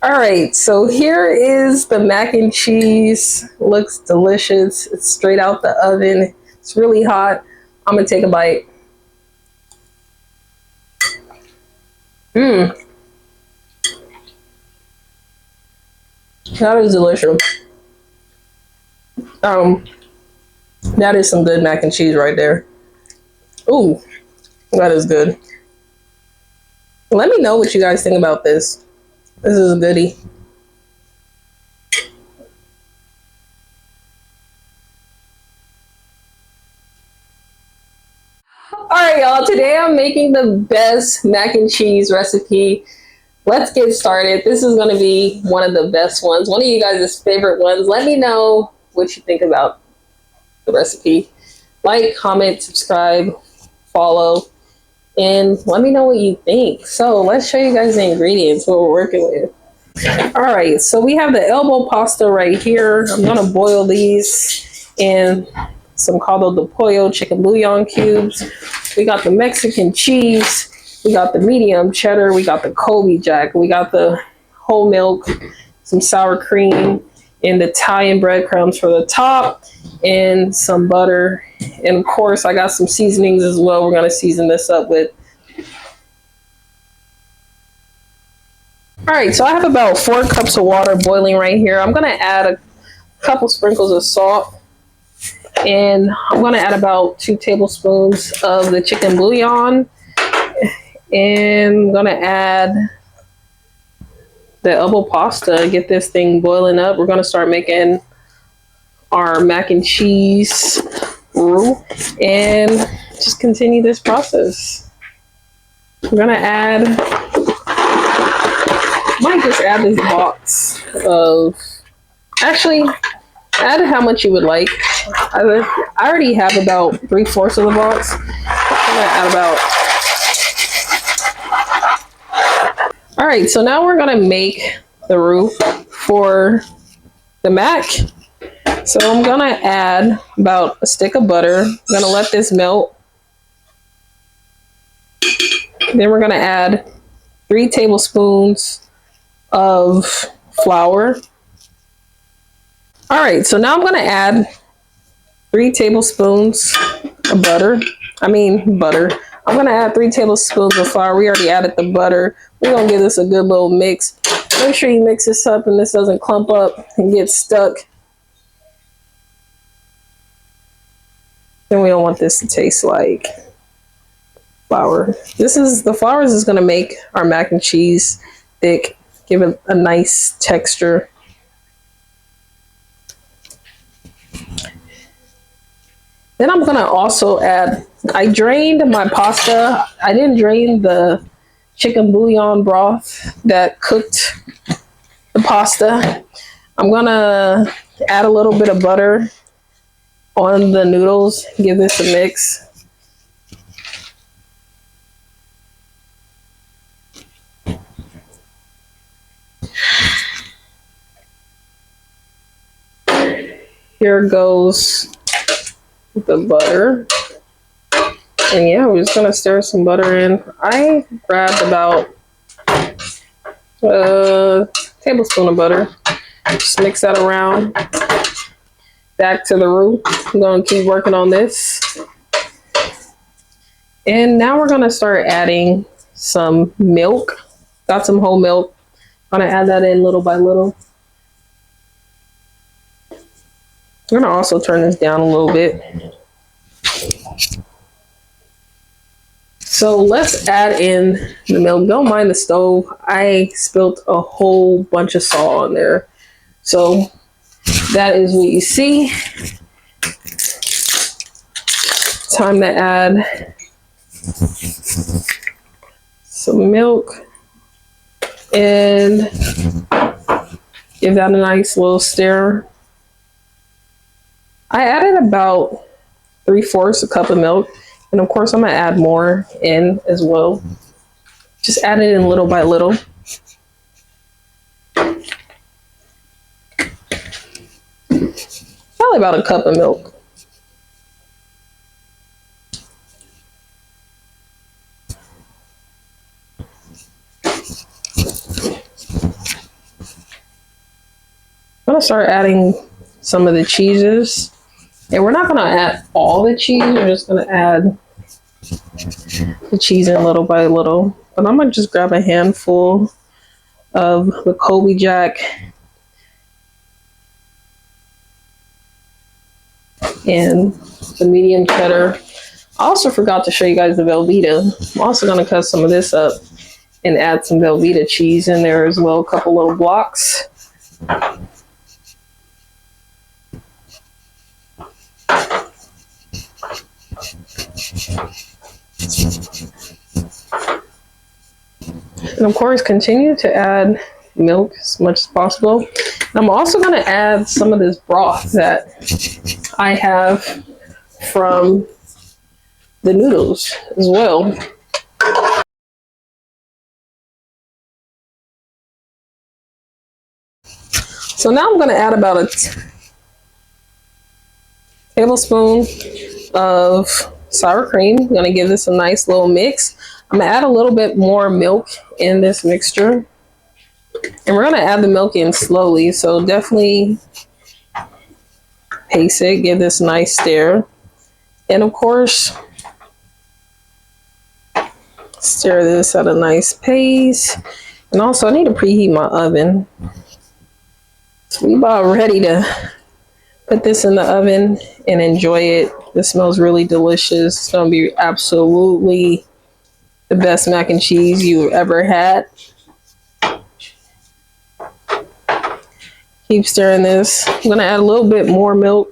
All right, so here is the mac and cheese. Looks delicious. It's straight out the oven. It's really hot. I'm gonna take a bite. Mmm, that is delicious. Um, that is some good mac and cheese right there. Ooh, that is good. Let me know what you guys think about this. This is a goodie. All right, y'all. Today I'm making the best mac and cheese recipe. Let's get started. This is going to be one of the best ones, one of you guys' favorite ones. Let me know what you think about the recipe. Like, comment, subscribe, follow, and let me know what you think. So let's show you guys the ingredients, what we're working with. All right, so we have the elbow pasta right here. I'm going to boil these in some caldo de pollo chicken bouillon cubes. We got the Mexican cheese. We got the medium cheddar. We got the Colby Jack. We got the whole milk, some sour cream, and Italian breadcrumbs for the top, and some butter. And of course, I got some seasonings as well. We're going to season this up with. All right, so I have about 4 cups of water boiling right here. I'm going to add a couple sprinkles of salt, and I'm going to add about 2 tablespoons of the chicken bouillon, and I'm going to add the elbow pasta. Get this thing boiling up. We're going to start making our mac and cheese roux and just continue this process. I'm going to might just add this box of, actually, add how much you would like. I already have about 3/4 of the box. I'm gonna add about. All right, so now we're gonna make the roux for the mac. So I'm gonna add about a stick of butter. I'm gonna let this melt. Then we're gonna add 3 tablespoons of flour. All right, so now I'm gonna add 3 tablespoons of butter. I'm gonna add 3 tablespoons of flour. We already added the butter. We're gonna give this a good little mix. Make sure you mix this up and this doesn't clump up and get stuck. Then we don't want this to taste like flour. The flour is gonna make our mac and cheese thick, give it a nice texture. Then I'm gonna also add, I drained my pasta. I didn't drain the chicken bouillon broth that cooked the pasta. I'm gonna add a little bit of butter on the noodles, give this a mix. Here goes the butter. And yeah, we're just gonna stir some butter in. I grabbed about a tablespoon of butter. Just mix that around. Back to the roux. I'm gonna keep working on this. And now we're gonna start adding some milk. Got some whole milk. I'm gonna add that in little by little. I'm gonna also turn this down a little bit. So let's add in the milk. Don't mind the stove. I spilled a whole bunch of salt on there. So that is what you see. Time to add some milk and give that a nice little stir. I added about 3/4 a cup of milk. And of course, I'm gonna add more in as well. Just add it in little by little. Probably about a cup of milk. I'm gonna start adding some of the cheeses. And we're not gonna add all the cheese, we're just gonna add the cheese in little by little. But I'm gonna just grab a handful of the Colby Jack and the medium cheddar. I also forgot to show you guys the Velveeta. I'm also gonna cut some of this up and add some Velveeta cheese in there as well, a couple little blocks. And of course, continue to add milk as much as possible. I'm also going to add some of this broth that I have from the noodles as well. So now I'm going to add about a tablespoon of sour cream. I'm going to give this a nice little mix. I'm going to add a little bit more milk in this mixture. And we're going to add the milk in slowly. So definitely pace it, give this a nice stir. And of course, stir this at a nice pace. And also, I need to preheat my oven. So we about ready to put this in the oven and enjoy it. This smells really delicious. It's going to be absolutely the best mac and cheese you've ever had. Keep stirring this. I'm going to add a little bit more milk.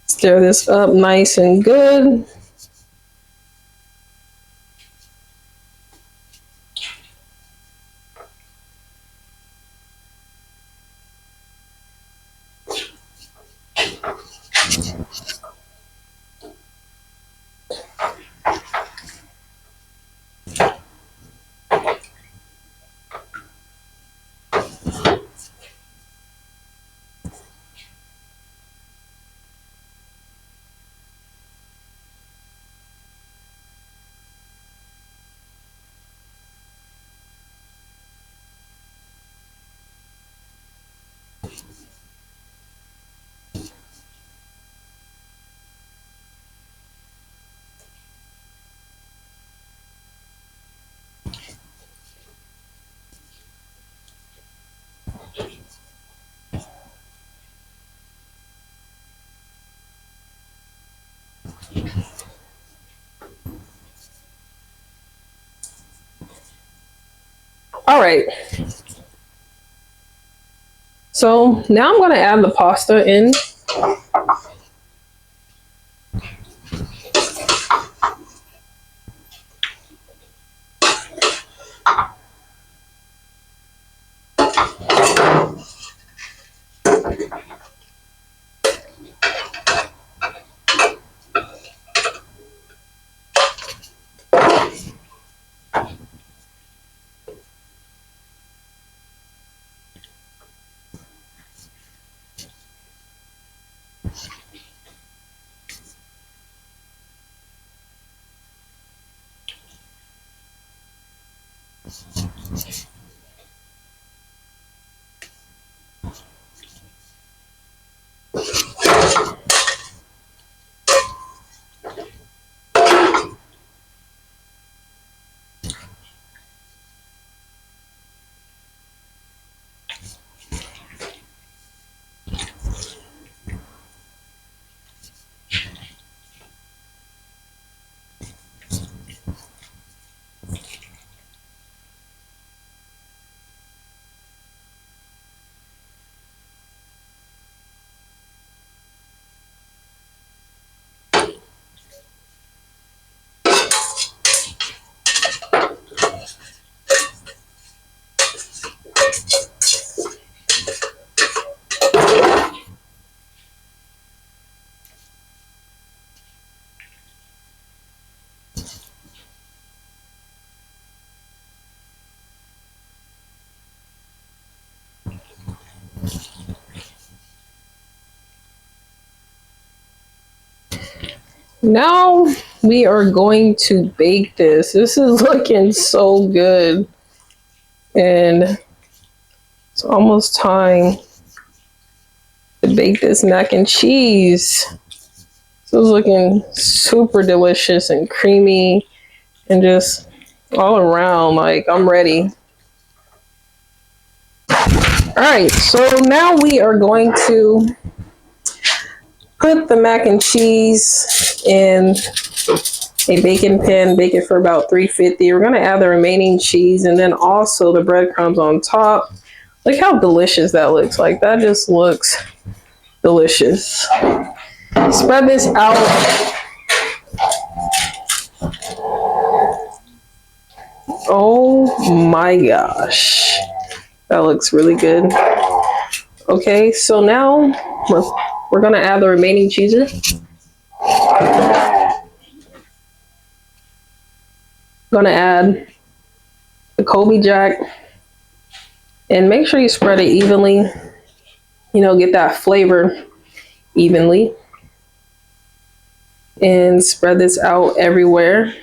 Stir this up nice and good. All right. So now I'm going to add the pasta in. Now we are going to bake this. This is looking so good. And it's almost time to bake this mac and cheese. So it's looking super delicious and creamy and just all around, like I'm ready. All right, so now we are going to put the mac and cheese in a baking pan, bake it for about 350. We're gonna add the remaining cheese and then also the breadcrumbs on top. Look how delicious that looks. Like that just looks delicious. Spread this out. Oh my gosh. That looks really good. Okay, so now we're gonna add the remaining cheeses. Gonna add the Colby Jack and make sure you spread it evenly. You know, get that flavor evenly. And spread this out everywhere.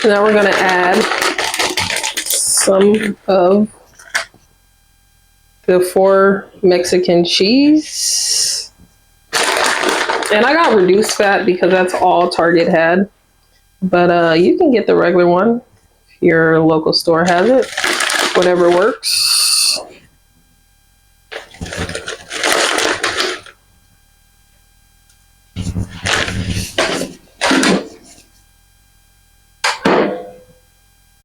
Now we're gonna add some of the 4 Mexican cheese. And I got reduced fat because that's all Target had. But you can get the regular one if your local store has it. Whatever works.